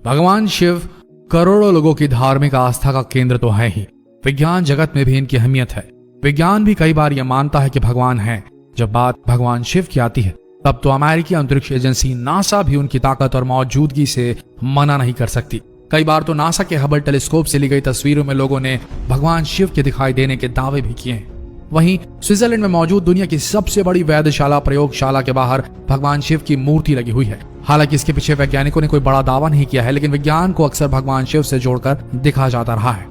भगवान शिव करोड़ों लोगों की धार्मिक आस्था का केंद्र तो है ही, विज्ञान जगत में भी इनकी अहमियत है। विज्ञान भी कई बार यह मानता है कि भगवान है। जब बात भगवान शिव की आती है तब तो अमेरिकी अंतरिक्ष एजेंसी नासा भी उनकी ताकत और मौजूदगी से मना नहीं कर सकती। कई बार तो नासा के हबल टेलीस्कोप से ली गई तस्वीरों में लोगों ने भगवान शिव के दिखाई देने के दावे भी किए हैं। वहीं स्विट्जरलैंड में मौजूद दुनिया की सबसे बड़ी वैधशाला प्रयोगशाला के बाहर भगवान शिव की मूर्ति लगी हुई है। हालांकि इसके पीछे वैज्ञानिकों ने कोई बड़ा दावा नहीं किया है, लेकिन विज्ञान को अक्सर भगवान शिव से जोड़कर दिखा जाता रहा है।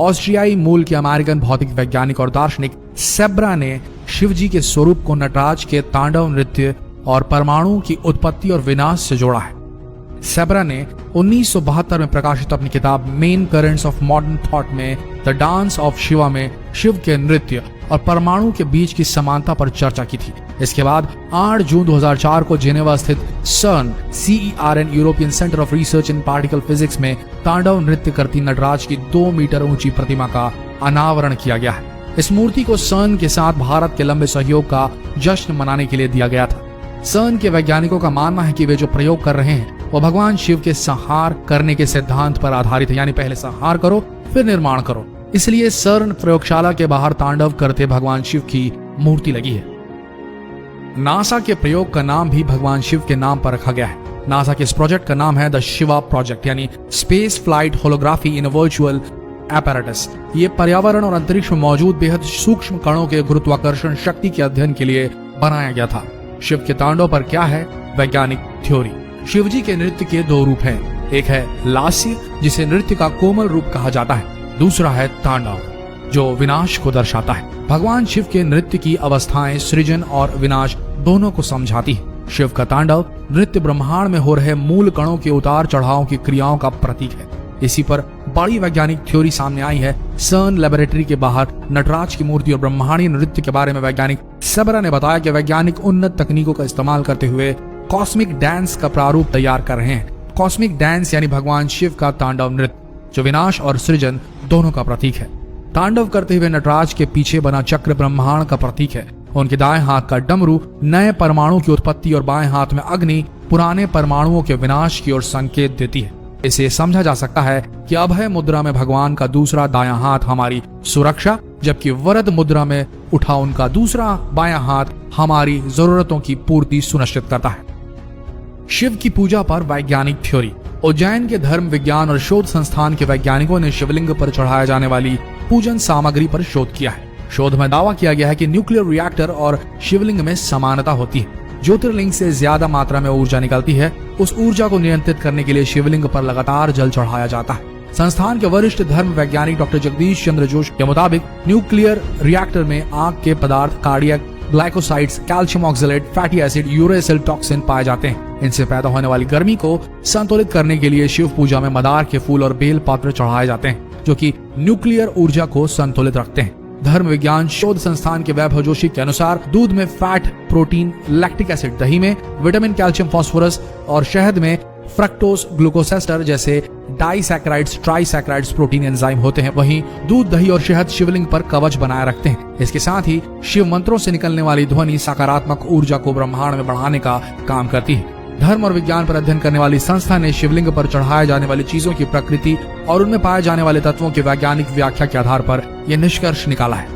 ऑस्ट्रियाई मूल के अमेरिकन भौतिक वैज्ञानिक और दार्शनिक सेब्रा ने शिव जी के स्वरूप को नटराज के तांडव नृत्य और परमाणु की उत्पत्ति और विनाश से जोड़ा है। सेब्रा ने 1972 में प्रकाशित अपनी किताब main currents of modern thought में द डांस ऑफ शिवा में शिव के नृत्य और परमाणु के बीच की समानता पर चर्चा की थी। इसके बाद 8 जून 2004 को जेनेवा स्थित CERN European centre of research in particle physics में तांडव नृत्य करती नटराज की 2 मीटर ऊंची प्रतिमा का अनावरण किया गया है। इस मूर्ति को CERN के साथ भारत के लंबे सहयोग का जश्न मनाने के लिए दिया गया था। CERN के वैज्ञानिकों का मानना है कि वे जो प्रयोग कर रहे हैं वो भगवान शिव के संहार करने के सिद्धांत पर आधारित है, यानी पहले संहार करो फिर निर्माण करो। इसलिए CERN प्रयोगशाला के बाहर तांडव करते भगवान शिव की मूर्ति लगी है। नासा के प्रयोग का नाम भी भगवान शिव के नाम पर रखा गया है। नासा के इस प्रोजेक्ट का नाम है द शिवा प्रोजेक्ट, यानी स्पेस फ्लाइट होलोग्राफी इन वर्चुअल एपैरेटस। ये पर्यावरण और अंतरिक्ष में मौजूद बेहद सूक्ष्म कणों के गुरुत्वाकर्षण शक्ति के अध्ययन के लिए बनाया गया था। शिव के तांडव पर क्या है वैज्ञानिक थ्योरी। शिव जी के नृत्य के 2 रूप हैं। एक है लास्य, जिसे नृत्य का कोमल रूप कहा जाता है। दूसरा है तांडव, जो विनाश को दर्शाता है। भगवान शिव के नृत्य की अवस्थाएं सृजन और विनाश दोनों को समझाती है। शिव का तांडव नृत्य ब्रह्मांड में हो रहे मूल कणों के उतार चढ़ाव की क्रियाओं का प्रतीक है। इसी पर बड़ी वैज्ञानिक थ्योरी सामने आई है। CERN लेबोरेटरी के बाहर नटराज की मूर्ति और ब्रह्मांडीय नृत्य के बारे में वैज्ञानिक सेब्रा ने बताया कि वैज्ञानिक उन्नत तकनीकों का इस्तेमाल करते हुए कॉस्मिक डांस का प्रारूप तैयार कर रहे हैं। कॉस्मिक डांस यानी भगवान शिव का तांडव नृत्य, जो विनाश और सृजन दोनों का प्रतीक है। तांडव करते हुए नटराज के पीछे बना चक्र ब्रह्मांड का प्रतीक है। उनके दाएं हाथ का डमरू नए परमाणु की उत्पत्ति और बाएं हाथ में अग्नि पुराने परमाणुओं के विनाश की ओर संकेत देती है। इसे समझा जा सकता है कि अभय मुद्रा में भगवान का दूसरा दायां हाथ हमारी सुरक्षा, जबकि वरद मुद्रा में उठा उनका दूसरा बायां हाथ हमारी जरूरतों की पूर्ति सुनिश्चित करता है। शिव की पूजा पर वैज्ञानिक थ्योरी। उज्जैन के धर्म विज्ञान और शोध संस्थान के वैज्ञानिकों ने शिवलिंग पर चढ़ाया जाने वाली पूजन सामग्री पर शोध किया है। शोध में दावा किया गया है कि न्यूक्लियर रिएक्टर और शिवलिंग में समानता होती है। ज्योतिर्लिंग से ज्यादा मात्रा में ऊर्जा निकलती है। उस ऊर्जा को नियंत्रित करने के लिए शिवलिंग पर लगातार जल चढ़ाया जाता है। संस्थान के वरिष्ठ धर्म वैज्ञानिक डॉक्टर जगदीश चंद्र जोशी के मुताबिक न्यूक्लियर रिएक्टर में आग के पदार्थ cardiac glycosides, calcium oxalate, fatty acid, uracil toxin पाए जाते हैं। इनसे पैदा होने वाली गर्मी को संतुलित करने के लिए शिव पूजा में मदार के फूल और बेल पत्र चढ़ाए जाते हैं, जो कि न्यूक्लियर ऊर्जा को संतुलित रखते हैं। धर्म विज्ञान शोध संस्थान के वैभव जोशी के अनुसार दूध में फैट, प्रोटीन, लैक्टिक एसिड, दही में विटामिन, कैल्शियम, फास्फोरस और शहद में फ्रक्टोज, ग्लूकोसेस्टर जैसे डाइसैकेराइड्स, ट्राइसैकेराइड्स प्रोटीन एंजाइम होते हैं। वहीं दूध, दही और शहद शिवलिंग पर कवच बनाए रखते हैं। इसके साथ ही शिव मंत्रों से निकलने वाली ध्वनि सकारात्मक ऊर्जा को ब्रह्मांड में बढ़ाने का काम करती है। धर्म और विज्ञान पर अध्ययन करने वाली संस्था ने शिवलिंग पर चढ़ाए जाने वाली चीजों की प्रकृति और उनमें पाए जाने वाले तत्वों की वैज्ञानिक व्याख्या के आधार पर यह निष्कर्ष निकाला है।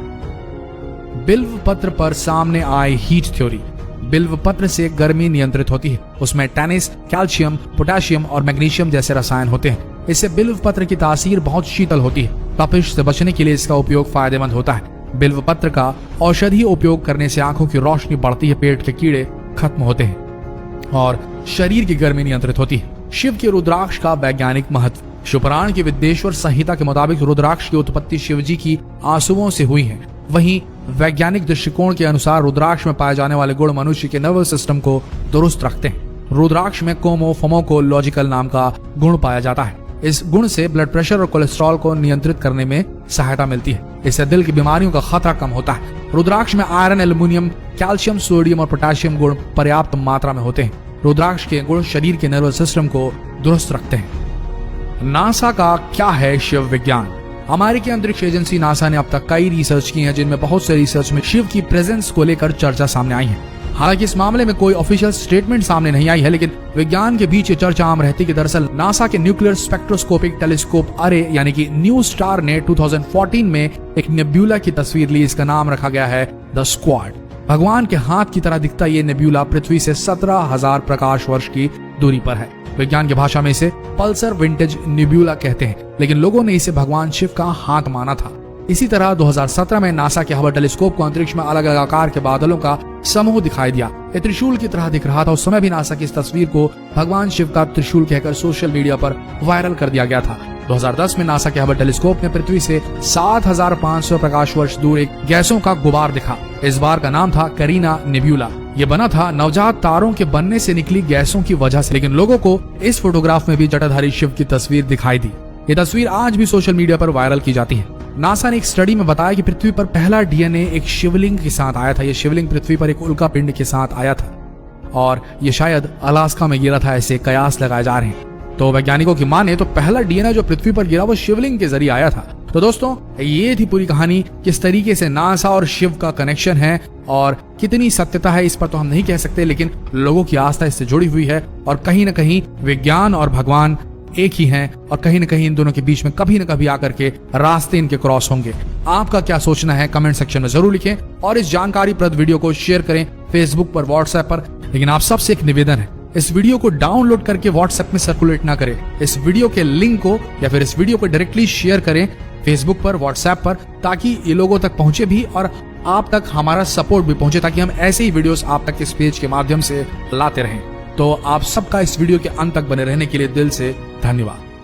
बिल्व पत्र पर सामने आए हीट थ्योरी। बिल्व पत्र से गर्मी नियंत्रित होती है। उसमें टैनिस, कैल्शियम, पोटेशियम और मैग्नीशियम जैसे रसायन होते हैं। इससे बिल्व पत्र की तासीर बहुत शीतल होती है। तपिश से बचने के लिए इसका उपयोग फायदेमंद होता है। बिल्व पत्र का औषधीय उपयोग करने से आंखों की रोशनी बढ़ती है, पेट के कीड़े खत्म होते हैं और शरीर की गर्मी नियंत्रित होती है। शिव के रुद्राक्ष का वैज्ञानिक महत्व। शिवपुराण की विद्येश्वर संहिता के मुताबिक रुद्राक्ष की उत्पत्ति शिव जी की आंसुओं से हुई है। वहीं वैज्ञानिक दृष्टिकोण के अनुसार रुद्राक्ष में पाए जाने वाले गुण मनुष्य के नर्वस सिस्टम को दुरुस्त रखते हैं। रुद्राक्ष में कोमोफोमोकोलॉजिकल नाम का गुण पाया जाता है। इस गुण से ब्लड प्रेशर और कोलेस्ट्रॉल को नियंत्रित करने में सहायता मिलती है। इससे दिल की बीमारियों का खतरा कम होता है। रुद्राक्ष में आयरन, एल्युमिनियम, कैल्शियम, सोडियम और पोटेशियम गुण पर्याप्त मात्रा में होते हैं। रुद्राक्ष के गुण शरीर के नर्वस सिस्टम को दुरुस्त रखते हैं। नासा का क्या है शिव विज्ञान। अमेरिकी अंतरिक्ष एजेंसी नासा ने अब तक कई रिसर्च की है, जिनमें बहुत से रिसर्च में शिव की प्रेजेंस को लेकर चर्चा सामने आई है। हालांकि इस मामले में कोई ऑफिशियल स्टेटमेंट सामने नहीं आई है, लेकिन विज्ञान के बीच ये चर्चा आम रहती कि दरअसल नासा के न्यूक्लियर स्पेक्ट्रोस्कोपिक टेलीस्कोप अरे यानी कि न्यू स्टार ने 2014 में एक नेब्यूला की तस्वीर ली। इसका नाम रखा गया है द स्क्वाड। भगवान के हाथ की तरह दिखता ये नेब्यूला पृथ्वी से 17,000 प्रकाश वर्ष की दूरी पर है। विज्ञान की भाषा में इसे पल्सर विंटेज नेब्यूला कहते हैं, लेकिन लोगों ने इसे भगवान शिव का हाथ माना था। इसी तरह 2017 में नासा के हबल टेलीस्कोप को अंतरिक्ष में अलग अलग आकार के बादलों का समूह दिखाई दिया। ये त्रिशूल की तरह दिख रहा था। उस समय भी नासा की इस तस्वीर को भगवान शिव का त्रिशूल कहकर सोशल मीडिया पर वायरल कर दिया गया था। 2010 में नासा के हबल टेलीस्कोप ने पृथ्वी से 7,500 प्रकाश वर्ष दूर एक गैसों का गुबार दिखा। इस बार का नाम था करीना नेब्यूला। ये बना था नवजात तारों के बनने से निकली गैसों की वजह से, लेकिन लोगों को इस फोटोग्राफ में भी जटाधारी शिव की तस्वीर दिखाई दी। ये तस्वीर आज भी सोशल मीडिया पर वायरल की जाती है। नासा ने एक स्टडी में बताया कि पृथ्वी पर पहला डीएनए एक शिवलिंग के साथ आया था। यह शिवलिंग पृथ्वी पर एक उल्का पिंड के साथ आया था और ये शायद अलास्का में गिरा था, ऐसे कयास लगाए जा रहे हैं। तो वैज्ञानिकों की माने तो पहला डीएनए जो पृथ्वी पर गिरा वो शिवलिंग के जरिए आया था। तो दोस्तों, ये थी पूरी कहानी। किस तरीके से नासा और शिव का कनेक्शन है और कितनी सत्यता है इस पर तो हम नहीं कह सकते, लेकिन लोगों की आस्था इससे जुड़ी हुई है और कहीं न कहीं विज्ञान और भगवान एक ही हैं और कहीं न कहीं इन दोनों के बीच में कभी न कभी आकर के रास्ते इनके क्रॉस होंगे। आपका क्या सोचना है कमेंट सेक्शन में जरूर लिखें और इस जानकारीप्रद वीडियो को शेयर करें फेसबुक पर, व्हाट्सएप पर। लेकिन आप सबसे एक निवेदन है, इस वीडियो को डाउनलोड करके व्हाट्सएप में सर्कुलेट ना करें। इस वीडियो के लिंक को या फिर इस वीडियो को डायरेक्टली शेयर करें फेसबुक पर, व्हाट्सएप पर, ताकि ये लोगों तक पहुंचे भी और आप तक हमारा सपोर्ट भी पहुंचे, ताकि हम ऐसे ही वीडियोस आप तक इस पेज के माध्यम से लाते रहें। तो आप सबका इस वीडियो के अंत तक बने रहने के लिए दिल से धन्यवाद।